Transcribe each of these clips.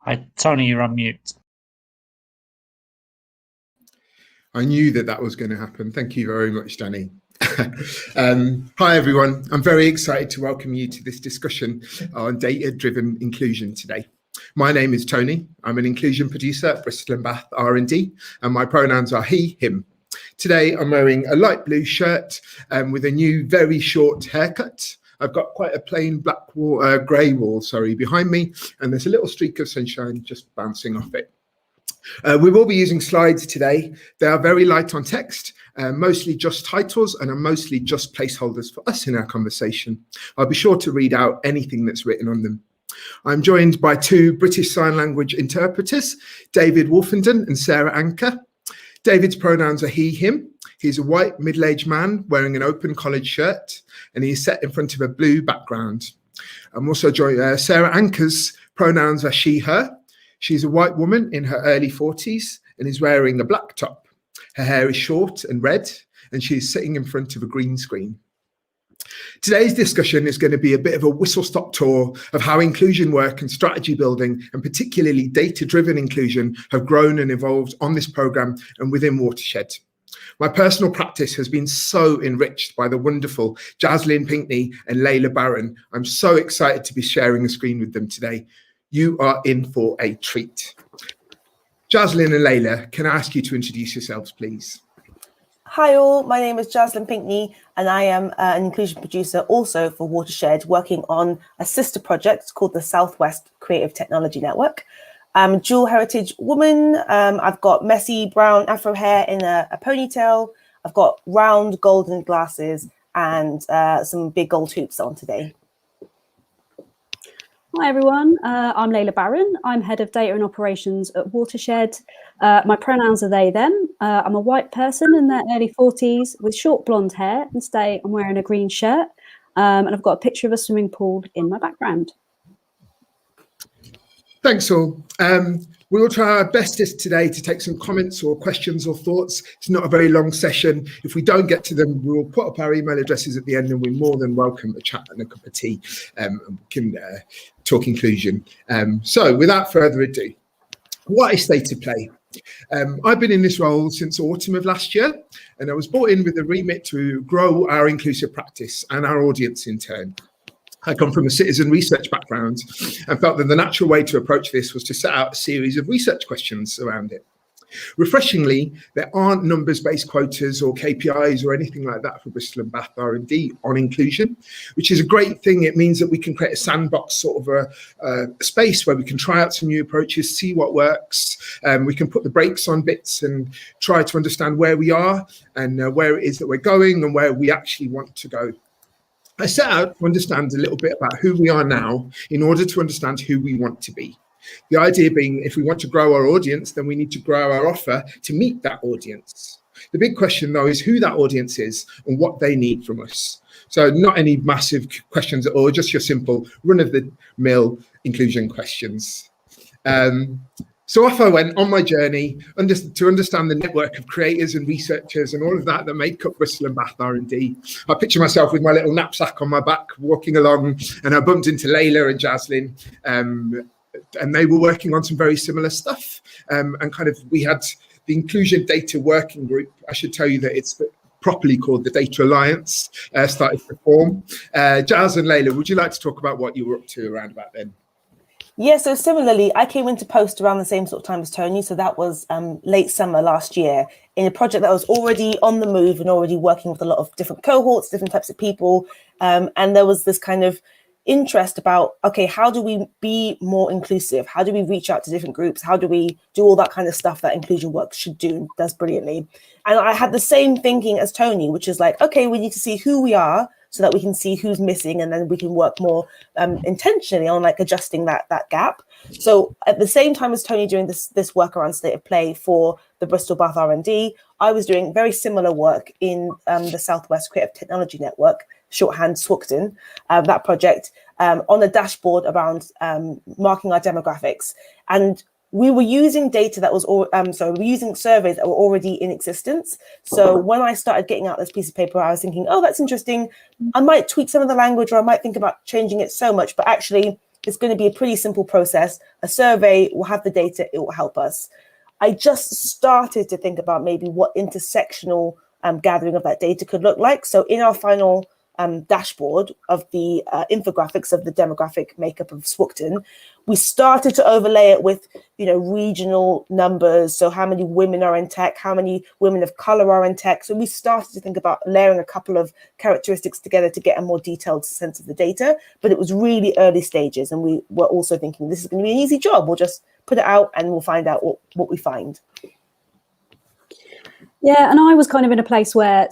Hi, Tony, you're on mute. I knew that was going to happen. Thank you very much, Danny. Hi, everyone. I'm very excited to welcome you to this discussion on data-driven inclusion today. My name is Tony. I'm an inclusion producer at Bristol and Bath R&D, and my pronouns are he, him. Today, I'm wearing a light blue shirt with a new, very short haircut. I've got quite a plain black wall, grey wall, behind me, and there's a little streak of sunshine just bouncing off it. We will be using slides today. They are very light on text, mostly just titles, and are mostly just placeholders for us in our conversation. I'll be sure to read out anything that's written on them. I'm joined by two British Sign Language interpreters, David Wolfenden and Sarah Anker. David's pronouns are he, him. He's a white middle-aged man wearing an open collared shirt, and he is set in front of a blue background. I'm also joined, Sarah Anker's pronouns are she, her. She's a white woman in her early 40s and is wearing a black top. Her hair is short and red, and she's sitting in front of a green screen. Today's discussion is going to be a bit of a whistle-stop tour of how inclusion work and strategy building, and particularly data-driven inclusion, have grown and evolved on this programme and within Watershed. My personal practice has been so enriched by the wonderful Jaslyn Pinckney and Layla Baron. I'm so excited to be sharing a screen with them today. You are in for a treat. Jaslyn and Layla, can I ask you to introduce yourselves, please? Hi all, my name is Jaslyn Pinckney, and I am an inclusion producer also for Watershed, working on a sister project called the Southwest Creative Technology Network. I'm a dual heritage woman. I've got messy brown afro hair in a ponytail. I've got round golden glasses and some big gold hoops on today. Hi everyone, I'm Layla Baron. I'm head of data and operations at Watershed. My pronouns are they, them. I'm a white person in their early 40s with short blonde hair, and today I'm wearing a green shirt, and I've got a picture of a swimming pool in my background. Thanks all. We will try our bestest today to take some comments or questions or thoughts. It's not a very long session. If we don't get to them, we'll put up our email addresses at the end, and we're more than welcome a chat and a cup of tea, and we can talk inclusion. So without further ado, what is state of play? I've been in this role since autumn of last year, and I was brought in with a remit to grow our inclusive practice and our audience in turn. I come from a citizen research background and felt that the natural way to approach this was to set out a series of research questions around it. Refreshingly, there aren't numbers-based quotas or KPIs or anything like that for Bristol and Bath R&D on inclusion, which is a great thing. It means that we can create a sandbox, sort of a space where we can try out some new approaches, see what works. We can put the brakes on bits and try to understand where we are and where it is that we're going and where we actually want to go. I set out to understand a little bit about who we are now in order to understand who we want to be. The idea being, if we want to grow our audience, then we need to grow our offer to meet that audience. The big question, though, is who that audience is and what they need from us. So not any massive questions at all, just your simple run-of-the-mill inclusion questions. So off I went on my journey to understand the network of creators and researchers and all of that make up Bristol and Bath R&D. I picture myself with my little knapsack on my back walking along, and I bumped into Layla and Jazlyn, and they were working on some very similar stuff. And we had the Inclusion Data Working Group. I should tell you that it's properly called the Data Alliance, started to form. Jazz and Layla, would you like to talk about what you were up to around about then? Yeah, so similarly, I came into post around the same sort of time as Tony. So that was late summer last year in a project that was already on the move and already working with a lot of different cohorts, different types of people. And there was this kind of interest about, okay, how do we be more inclusive? How do we reach out to different groups? How do we do all that kind of stuff that inclusion work should do and does brilliantly? And I had the same thinking as Tony, which is like, okay, we need to see who we are so that we can see who's missing, and then we can work more intentionally on like adjusting that gap. So at the same time as Tony doing this work around state of play for the Bristol Bath R&D, I was doing very similar work in the Southwest Creative Technology Network, shorthand SWCTN, that project, on a dashboard around marking our demographics. And we were using data that was, we were using surveys that were already in existence. So when I started getting out this piece of paper, I was thinking, oh, that's interesting. I might tweak some of the language, or I might think about changing it so much, but actually it's going to be a pretty simple process. A survey will have the data, it will help us. I just started to think about maybe what intersectional gathering of that data could look like. So in our final dashboard of the infographics of the demographic makeup of Swookton, we started to overlay it with, regional numbers. So how many women are in tech, how many women of color are in tech. So we started to think about layering a couple of characteristics together to get a more detailed sense of the data. But it was really early stages. And we were also thinking this is going to be an easy job. We'll just put it out and we'll find out what we find. Yeah, and I was kind of in a place where,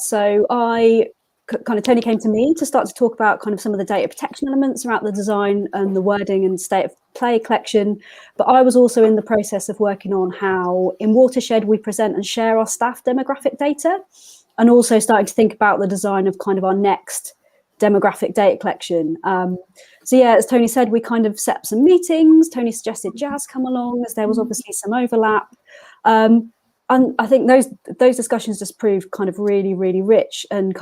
Tony came to me to start to talk about kind of some of the data protection elements around the design and the wording and state of play collection. But I was also in the process of working on how in Watershed we present and share our staff demographic data, and also starting to think about the design of kind of our next demographic data collection. So yeah, as Tony said, we kind of set up some meetings. Tony suggested Jazz come along, as there was obviously some overlap. And I think those discussions just proved kind of really, really rich, and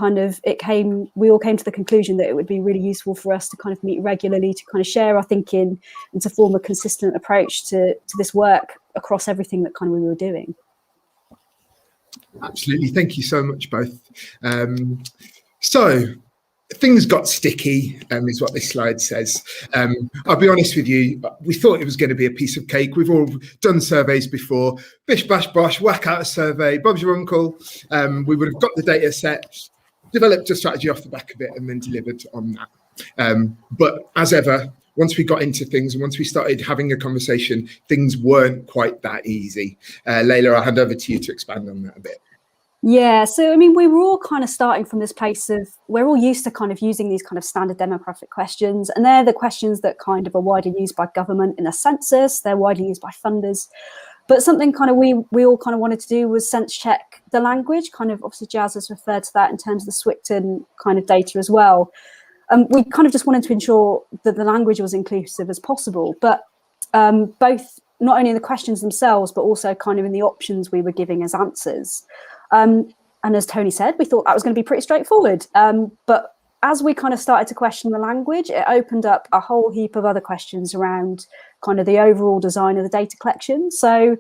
we all came to the conclusion that it would be really useful for us to kind of meet regularly to kind of share our thinking and to form a consistent approach to this work across everything that kind of we were doing. Absolutely. Thank you so much, both. So things got sticky, is what this slide says. I'll be honest with you, we thought it was going to be a piece of cake. We've all done surveys before. Bish, bash, bosh, whack out a survey. Bob's your uncle. We would have got the data set, developed a strategy off the back of it, and then delivered on that. But as ever, once we got into things and once we started having a conversation, things weren't quite that easy. Layla, I'll hand over to you to expand on that a bit. Yeah, so I mean, we were all kind of starting from this place of we're all used to kind of using these kind of standard demographic questions, and they're the questions that kind of are widely used by government in a census. They're widely used by funders, but something kind of we all kind of wanted to do was sense check the language. Kind of obviously Jazz has referred to that in terms of the Swookton kind of data as well. We kind of just wanted to ensure that the language was inclusive as possible, but both not only in the questions themselves, but also kind of in the options we were giving as answers. And as Tony said, we thought that was going to be pretty straightforward. But as we kind of started to question the language, it opened up a whole heap of other questions around kind of the overall design of the data collection. So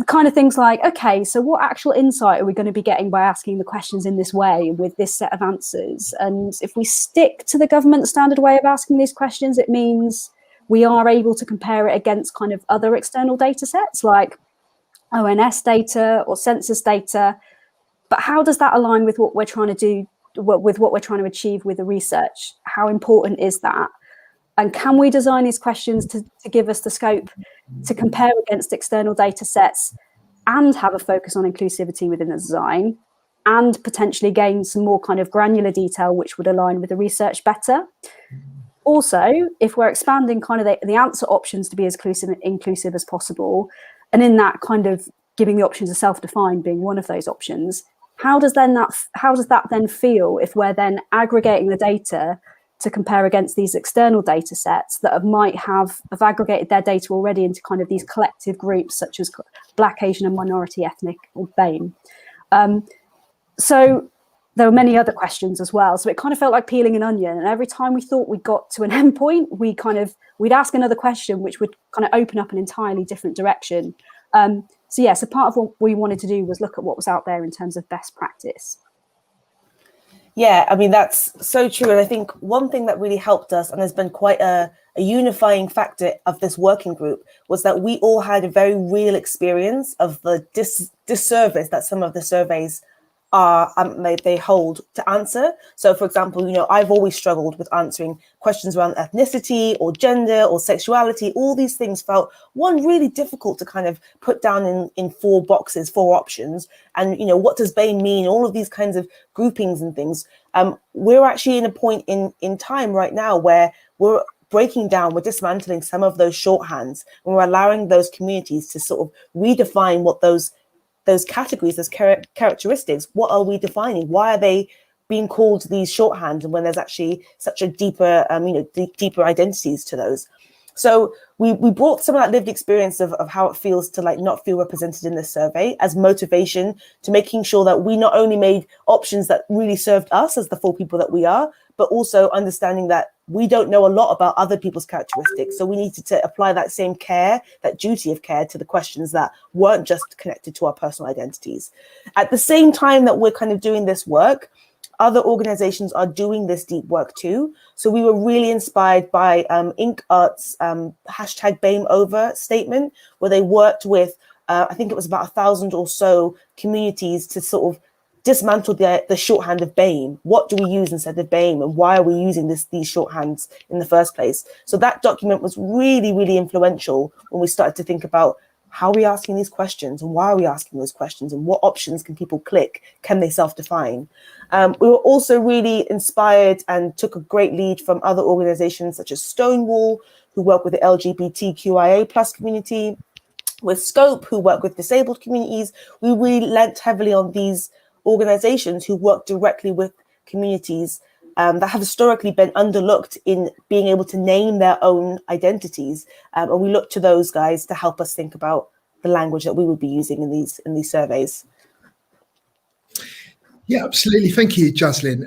kind of things like, okay, so what actual insight are we going to be getting by asking the questions in this way with this set of answers? And if we stick to the government standard way of asking these questions, it means we are able to compare it against kind of other external data sets like ONS data or census data. But how does that align with what we're trying to do, with what we're trying to achieve with the research? How important is that? And can we design these questions to give us the scope to compare against external data sets and have a focus on inclusivity within the design and potentially gain some more kind of granular detail which would align with the research better? Also, if we're expanding kind of the answer options to be as inclusive as possible, and in that kind of giving the options of self-defined being one of those options, how does that then feel if we're then aggregating the data to compare against these external data sets that might have aggregated their data already into kind of these collective groups such as Black, Asian and minority ethnic or BAME? So there were many other questions as well. So it kind of felt like peeling an onion. And every time we thought we got to an endpoint, we'd ask another question, which would kind of open up an entirely different direction. So part of what we wanted to do was look at what was out there in terms of best practice. Yeah, I mean, that's so true. And I think one thing that really helped us and has been quite a unifying factor of this working group was that we all had a very real experience of the disservice that some of the surveys they hold to answer. So, for example, I've always struggled with answering questions around ethnicity or gender or sexuality. All these things felt, one, really difficult to kind of put down in 4 boxes, 4 options. And, what does BAME mean? All of these kinds of groupings and things. We're actually in a point in time right now where we're breaking down, we're dismantling some of those shorthands, and we're allowing those communities to sort of redefine what those categories, those characteristics, what are we defining? Why are they being called these shorthands? And when there's actually such a deeper, deeper identities to those. So we brought some of that lived experience of how it feels to like not feel represented in this survey as motivation to making sure that we not only made options that really served us as the full people that we are, but also understanding that we don't know a lot about other people's characteristics. So we needed to apply that same care, that duty of care to the questions that weren't just connected to our personal identities. At the same time that we're kind of doing this work, other organizations are doing this deep work too. So we were really inspired by Ink Art's hashtag BAME Over statement, where they worked with, I think it was about 1,000 or so communities to sort of dismantle the shorthand of BAME. What do we use instead of BAME, and why are we using these shorthands in the first place? So that document was really, really influential when we started to think about how are we asking these questions, and why are we asking those questions, and what options can people click? Can they self-define? We were also really inspired and took a great lead from other organizations such as Stonewall, who work with the LGBTQIA plus community, with Scope, who work with disabled communities. We really lent heavily on these organizations who work directly with communities that have historically been underlooked in being able to name their own identities. And we look to those guys to help us think about the language that we would be using in these surveys. Yeah, absolutely. Thank you, Jazlyn.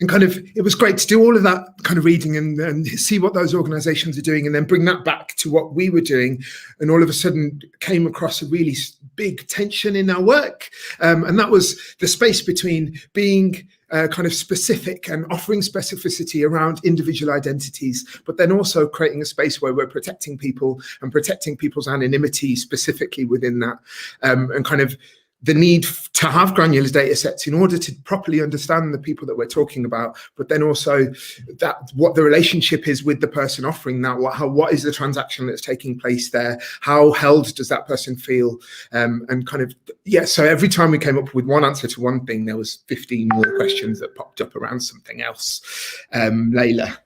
And kind of, it was great to do all of that kind of reading and see what those organizations are doing, and then bring that back to what we were doing. And all of a sudden came across a really big tension in our work. And that was the space between being kind of specific and offering specificity around individual identities, but then also creating a space where we're protecting people and protecting people's anonymity specifically within that, and kind of the need to have granular data sets in order to properly understand the people that we're talking about, but then also that what the relationship is with the person offering that, what is the transaction that's taking place there, how held does that person feel, and kind of, yeah, so every time we came up with one answer to one thing, there was 15 more questions that popped up around something else. Layla.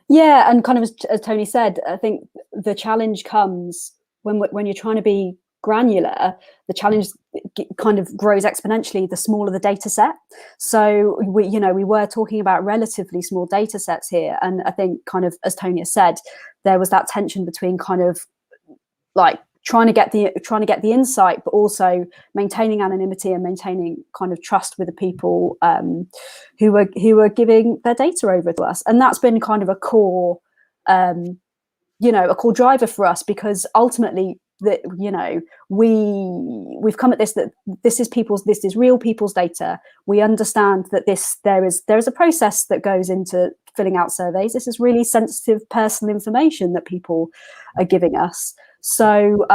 Yeah, and kind of as Tony said, I think the challenge comes when you're trying to be granular. The challenge kind of grows exponentially the smaller the data set. So we were talking about relatively small data sets here, and I think kind of, as Tony has said, there was that tension between kind of like trying to get the insight, but also maintaining anonymity and maintaining kind of trust with the people who were giving their data over to us. And that's been kind of a core driver for us, because ultimately we've come at this, that this is real people's data. We understand that there is a process that goes into filling out surveys. This is really sensitive personal information that people are giving us. So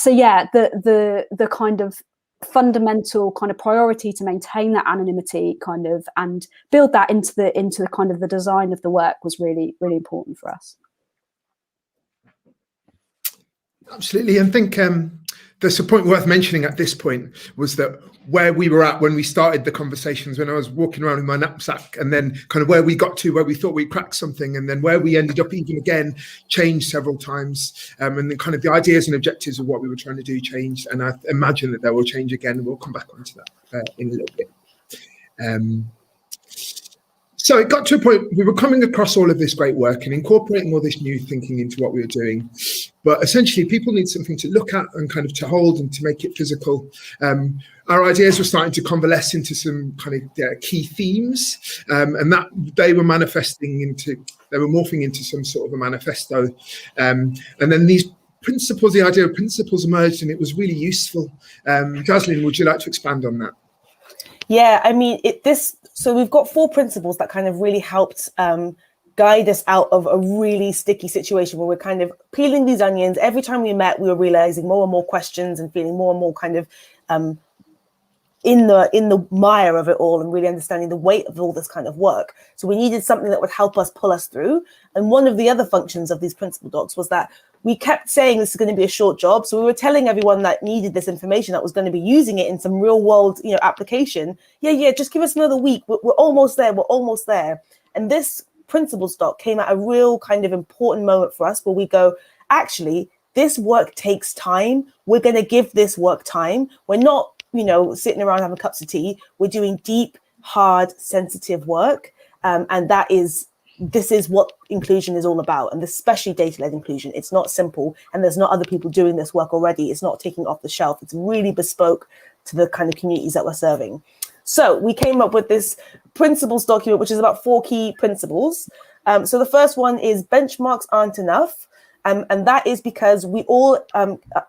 yeah, the kind of fundamental kind of priority to maintain that anonymity kind of and build that into the kind of the design of the work was really, really important for us. Absolutely. And I think there's a point worth mentioning at this point was that where we were at when we started the conversations, when I was walking around with my knapsack, and then kind of where we got to, where we thought we'd cracked something, and then where we ended up even again changed several times. And then kind of the ideas and objectives of what we were trying to do changed. And I imagine that they will change again, and we'll come back onto that in a little bit. So it got to a point, we were coming across all of this great work and incorporating all this new thinking into what we were doing. But essentially, people need something to look at and kind of to hold and to make it physical. Our ideas were starting to convalesce into some kind of key themes, and that they were morphing into some sort of a manifesto. And then these principles, the idea of principles emerged, and it was really useful. Jazlyn, would you like to expand on that? Yeah, I mean, so we've got 4 principles that kind of really helped guide us out of a really sticky situation where we're kind of peeling these onions. Every time we met, we were realizing more and more questions and feeling more and more kind of in the mire of it all, and really understanding the weight of all this kind of work. So we needed something that would help us pull us through. And one of the other functions of these principle docs was that we kept saying this is going to be a short job. So we were telling everyone that needed this information, that was going to be using it in some real world, application. Yeah, just give us another week. We're almost there. We're almost there. And this principles doc came at a real kind of important moment for us, where we go, actually, this work takes time. We're going to give this work time. We're not, sitting around having cups of tea. We're doing deep, hard, sensitive work. And that is this is what inclusion is all about, and especially data-led inclusion. It's not simple, and there's not other people doing this work already. It's not taking off the shelf. It's really bespoke to the kind of communities that we're serving. So we came up with this principles document, which is about 4 key principles. So the first one is benchmarks aren't enough. And that is because we all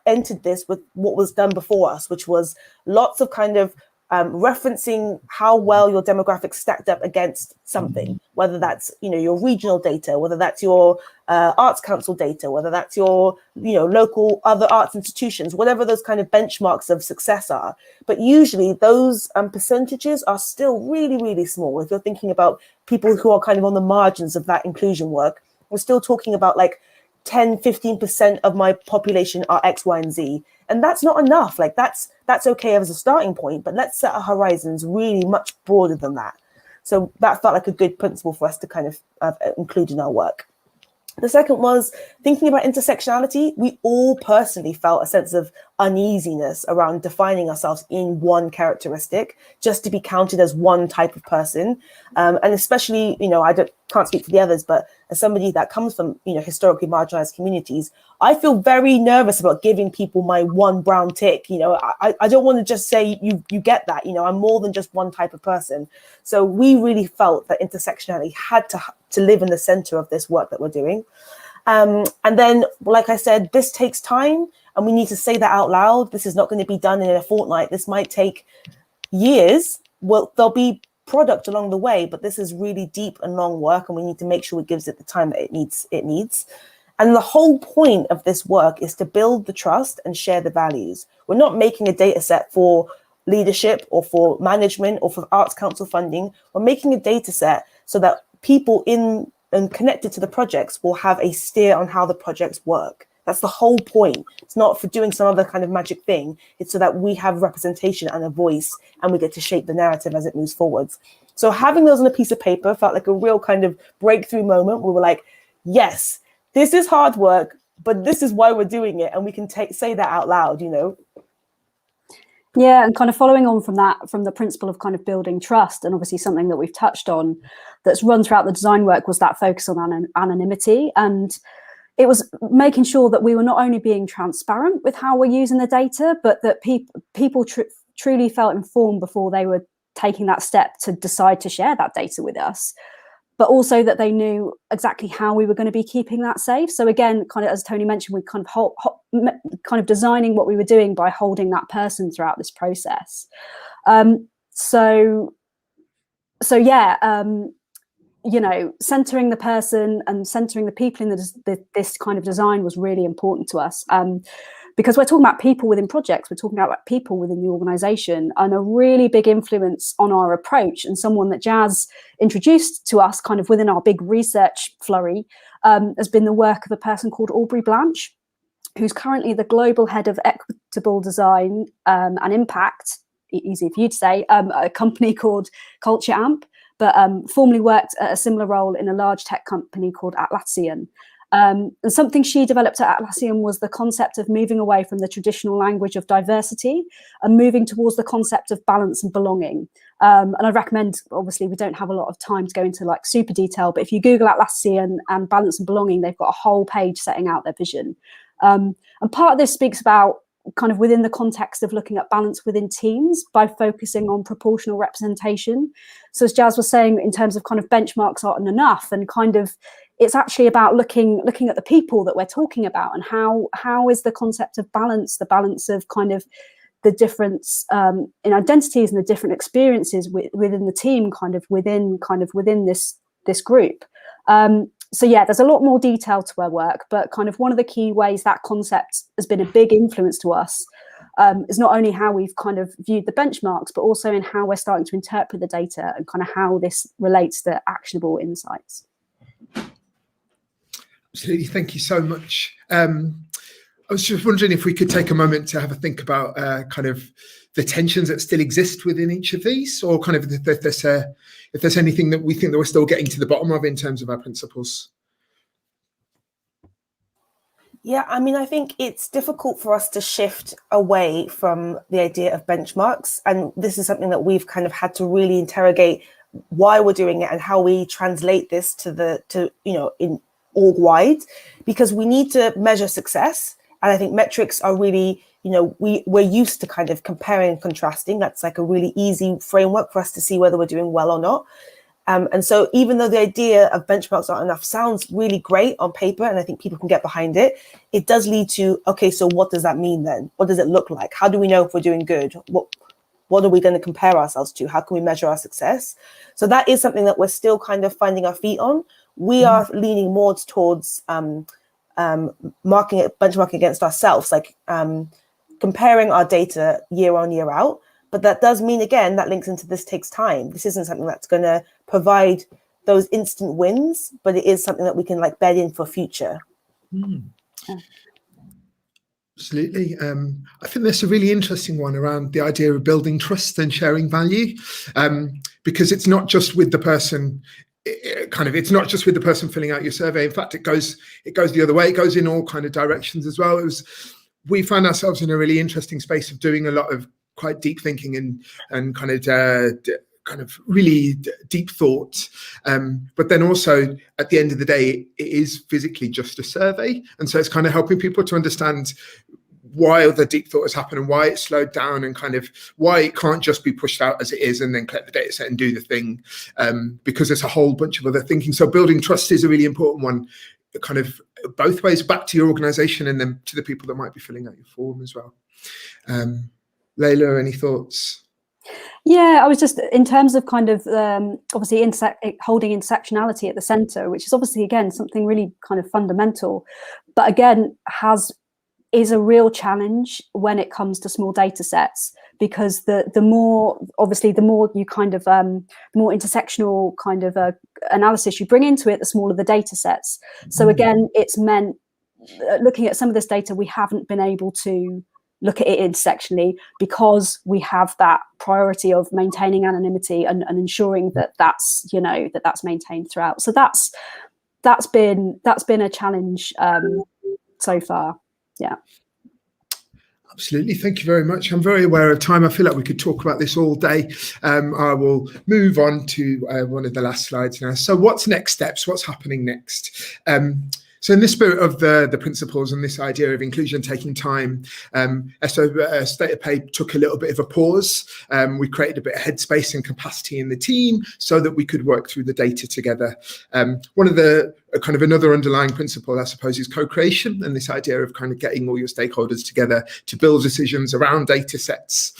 entered this with what was done before us, which was lots of kind of referencing how well your demographics stacked up against something, whether that's, you know, your regional data, whether that's your arts council data, whether that's your, you know, local other arts institutions, whatever those kind of benchmarks of success are. But usually those percentages are still really, really small. If you're thinking about people who are kind of on the margins of that inclusion work, we're still talking about like 10, 15% of my population are X, Y, and Z. And that's not enough. Like that's okay as a starting point, but let's set our horizons really much broader than that. So that felt like a good principle for us to kind of include in our work. The second was thinking about intersectionality. We all personally felt a sense of uneasiness around defining ourselves in one characteristic, just to be counted as one type of person. And especially, you know, can't speak for the others, but as somebody that comes from, you know, historically marginalized communities, I feel very nervous about giving people my one brown tick. You know, I don't want to just say you get that, you know, I'm more than just one type of person. So we really felt that intersectionality had to live in the center of this work that we're doing. And then, like I said, this takes time and we need to say that out loud. This is not going to be done in a fortnight. This might take years. Well, there'll be product along the way, but this is really deep and long work and we need to make sure it gives it the time that it needs. And the whole point of this work is to build the trust and share the values. We're not making a data set for leadership or for management or for Arts Council funding. We're making a data set so that people in and connected to the projects will have a steer on how the projects work. That's the whole point. It's not for doing some other kind of magic thing. It's so that we have representation and a voice and we get to shape the narrative as it moves forwards. So having those on a piece of paper felt like a real kind of breakthrough moment. We were like, yes, this is hard work, but this is why we're doing it. And we can say that out loud, you know? Yeah, and kind of following on from that, from the principle of kind of building trust, and obviously something that we've touched on that's run throughout the design work was that focus on anonymity. And it was making sure that we were not only being transparent with how we're using the data, but that people truly felt informed before they were taking that step to decide to share that data with us, but also that they knew exactly how we were going to be keeping that safe. So again, kind of as Tony mentioned, we kind of designing what we were doing by holding that person throughout this process. So yeah, you know, centering the person and centering the people in this kind of design was really important to us. Because we're talking about people within projects, we're talking about people within the organisation, and a really big influence on our approach, and someone that Jazz introduced to us kind of within our big research flurry has been the work of a person called Aubrey Blanche, who's currently the global head of equitable design and impact, easy for you to say, a company called Culture Amp, but formerly worked at a similar role in a large tech company called Atlassian. And something she developed at Atlassian was the concept of moving away from the traditional language of diversity and moving towards the concept of balance and belonging. And I recommend, obviously, we don't have a lot of time to go into like super detail, but if you Google Atlassian and balance and belonging, they've got a whole page setting out their vision. And part of this speaks about kind of within the context of looking at balance within teams by focusing on proportional representation. So as Jazz was saying, in terms of kind of benchmarks aren't enough, and kind of it's actually about looking at the people that we're talking about, and how is the concept of balance, the balance of kind of the difference in identities and the different experiences within the team, kind of within this group. So yeah, there's a lot more detail to our work, but kind of one of the key ways that concept has been a big influence to us is not only how we've kind of viewed the benchmarks, but also in how we're starting to interpret the data and kind of how this relates to actionable insights. Absolutely, thank you so much. I was just wondering if we could take a moment to have a think about kind of the tensions that still exist within each of these, or kind of if there's anything that we think that we're still getting to the bottom of in terms of our principles. Yeah, I mean, I think it's difficult for us to shift away from the idea of benchmarks. And this is something that we've kind of had to really interrogate why we're doing it and how we translate this to in org wide, because we need to measure success. And I think metrics are really, we're used to kind of comparing and contrasting. That's like a really easy framework for us to see whether we're doing well or not. And so even though the idea of benchmarks aren't enough sounds really great on paper, and I think people can get behind it, it does lead to, okay, so what does that mean then? What does it look like? How do we know if we're doing good? What are we going to compare ourselves to? How can we measure our success? So that is something that we're still kind of finding our feet on. We are leaning more towards benchmarking against ourselves, like comparing our data year on, year out. But that does mean, again, that links into this takes time. This isn't something that's going to provide those instant wins, but it is something that we can like bed in for future. Absolutely. I think there's a really interesting one around the idea of building trust and sharing value, because it's not just with the person. It's not just with the person filling out your survey. In fact, it goes the other way. It goes in all kind of directions as well. We found ourselves in a really interesting space of doing a lot of quite deep thinking and kind of really deep thought, but then also at the end of the day it is physically just a survey, and so it's kind of helping people to understand why the deep thought has happened and why it's slowed down, and kind of why it can't just be pushed out as it is and then collect the data set and do the thing, because there's a whole bunch of other thinking. So building trust is a really important one, kind of both ways, back to your organization and then to the people that might be filling out your form as well. Layla, any thoughts? Yeah, I was just, in terms of kind of obviously holding intersectionality at the center, which is obviously, again, something really kind of fundamental, but again, is a real challenge when it comes to small data sets, because the more you kind of, the more intersectional kind of analysis you bring into it, the smaller the data sets. So again, it's meant, looking at some of this data, we haven't been able to look at it intersectionally because we have that priority of maintaining anonymity and ensuring that that's maintained throughout. So that's been a challenge so far. Yeah. Absolutely. Thank you very much. I'm very aware of time. I feel like we could talk about this all day. I will move on to one of the last slides now. So what's next steps? What's happening next? So in the spirit of the principles and this idea of inclusion taking time, State of Pay took a little bit of a pause. We created a bit of headspace and capacity in the team so that we could work through the data together. One of the kind of another underlying principle, I suppose, is co-creation, and this idea of kind of getting all your stakeholders together to build decisions around data sets.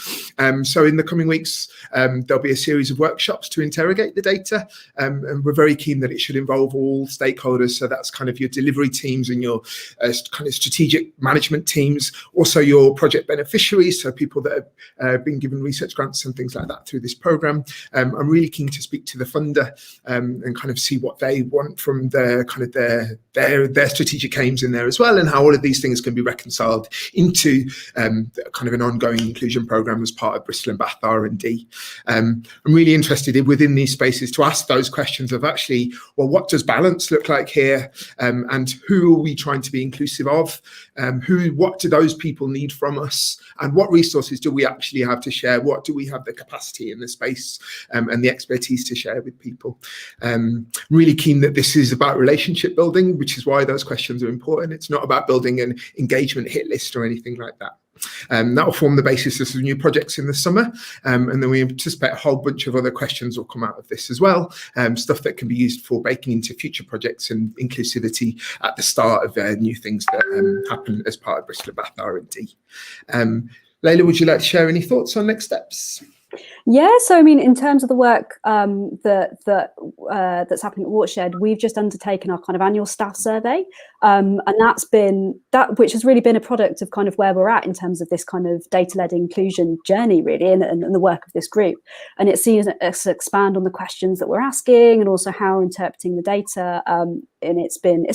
So in the coming weeks, there'll be a series of workshops to interrogate the data, and we're very keen that it should involve all stakeholders. So that's kind of your delivery teams and your kind of strategic management teams, also your project beneficiaries, so people that have been given research grants and things like that through this program. I'm really keen to speak to the funder and kind of see what they want from their strategic aims in there as well, and how all of these things can be reconciled into kind of an ongoing inclusion program as part of Bristol and Bath R&D. I'm really interested within these spaces to ask those questions of actually, well, what does balance look like here, and who are we trying to be inclusive of? What do those people need from us, and what resources do we actually have to share? What do we have the capacity in the space and the expertise to share with people? Really keen that this is about relationship building, which is why those questions are important. It's not about building an engagement hit list or anything like that. That will form the basis of some new projects in the summer, and then we anticipate a whole bunch of other questions will come out of this as well, stuff that can be used for baking into future projects and inclusivity at the start of new things that happen as part of Bristol and Bath R&D. Layla, would you like to share any thoughts on next steps? Yeah, so I mean, in terms of the work that's happening at Watershed, we've just undertaken our kind of annual staff survey, and which has really been a product of kind of where we're at in terms of this kind of data-led inclusion journey, really, and the work of this group. And it sees us expand on the questions that we're asking, and also how we're interpreting the data. And it's been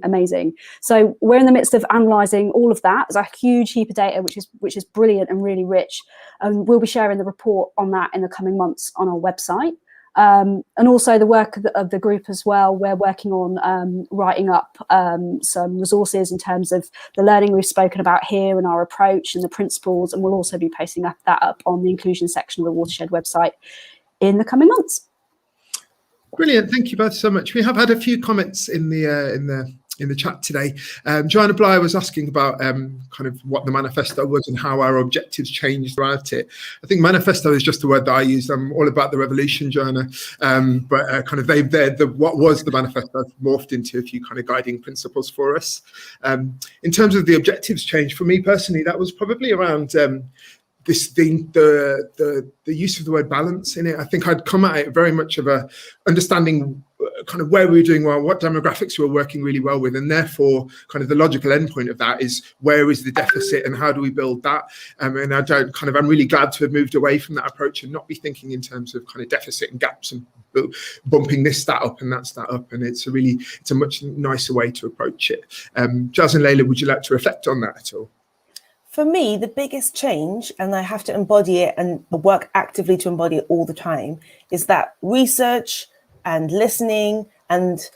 amazing. So we're in the midst of analysing all of that. There's a huge heap of data, which is brilliant and really rich. And we'll be sharing the report on that in the coming months on our website. And also the work of the group as well. We're working on writing up some resources in terms of the learning we've spoken about here and our approach and the principles. And we'll also be posting that up on the inclusion section of the Watershed website in the coming months. Brilliant. Thank you both so much. We have had a few comments in the chat today. Joanna Blyer was asking about kind of what the manifesto was and how our objectives changed throughout it. I think manifesto is just the word that I use. I'm all about the revolution, Joanna. But kind of what was the manifesto morphed into a few kind of guiding principles for us. In terms of the objectives change, for me personally, that was probably around the use of the word balance in it. I think I'd come at it very much of a understanding kind of where we were doing well, what demographics we were working really well with, and therefore kind of the logical endpoint of that is where is the deficit and how do we build that? And I'm really glad to have moved away from that approach and not be thinking in terms of kind of deficit and gaps and bumping this stat up and that stat up. And it's a much nicer way to approach it. Jazlyn, Layla, would you like to reflect on that at all? For me, the biggest change, and I have to embody it and work actively to embody it all the time, is that research and listening and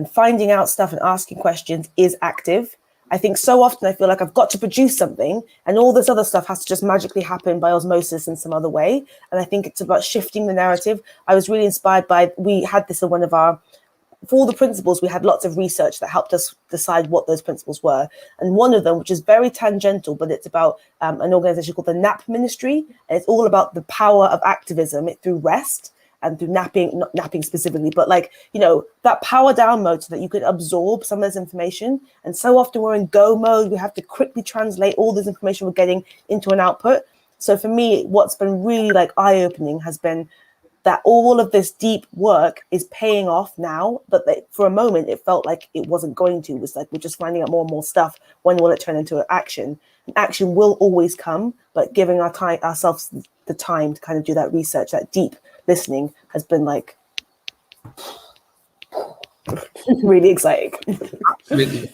finding out stuff and asking questions is active. I think so often I feel like I've got to produce something and all this other stuff has to just magically happen by osmosis in some other way. And I think it's about shifting the narrative. I was really inspired by, we had this in one of our, for all the principles, we had lots of research that helped us decide what those principles were. And one of them, which is very tangential, but it's about an organization called the NAP Ministry. And it's all about the power of activism through rest and through napping, not napping specifically, but like, you know, that power down mode so that you could absorb some of this information. And so often we're in go mode. We have to quickly translate all this information we're getting into an output. So for me, what's been really like eye-opening has been that all of this deep work is paying off now, but for a moment it felt like it wasn't going to. It was like we're just finding out more and more stuff. When will it turn into action? And action will always come, but giving ourselves the time to kind of do that research, that deep listening has been like really exciting. Absolutely.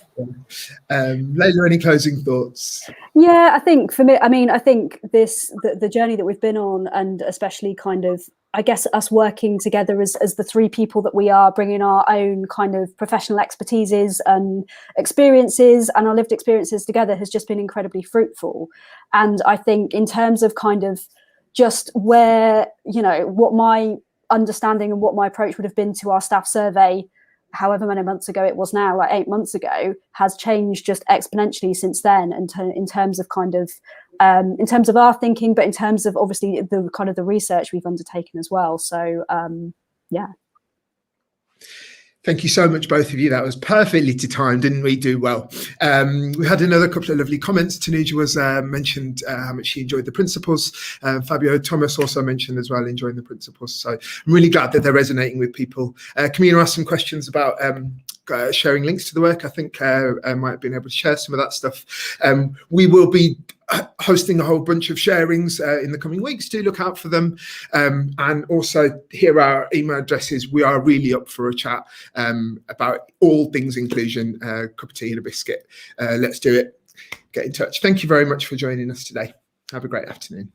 Layla, any closing thoughts? Yeah, I think for me, I mean, I think the journey that we've been on, and especially kind of, I guess, us working together as the three people that we are, bringing our own kind of professional expertises and experiences and our lived experiences together has just been incredibly fruitful. And I think in terms of kind of just where, you know, what my understanding and what my approach would have been to our staff survey, however many months ago it was now, like 8 months ago, has changed just exponentially since then. And in terms of kind of, in terms of our thinking, but in terms of obviously the kind of the research we've undertaken as well. So yeah. Thank you so much, both of you. That was perfectly to time, didn't we do well? We had another couple of lovely comments. Tanuja was mentioned how much she enjoyed the principles. Fabio Thomas also mentioned as well enjoying the principles. So I'm really glad that they're resonating with people. Camila asked some questions about sharing links to the work. I think I might have been able to share some of that stuff. We will be hosting a whole bunch of sharings in the coming weeks. Do look out for them. And also here are our email addresses. We are really up for a chat about all things inclusion, cup of tea and a biscuit. Let's do it. Get in touch. Thank you very much for joining us today. Have a great afternoon.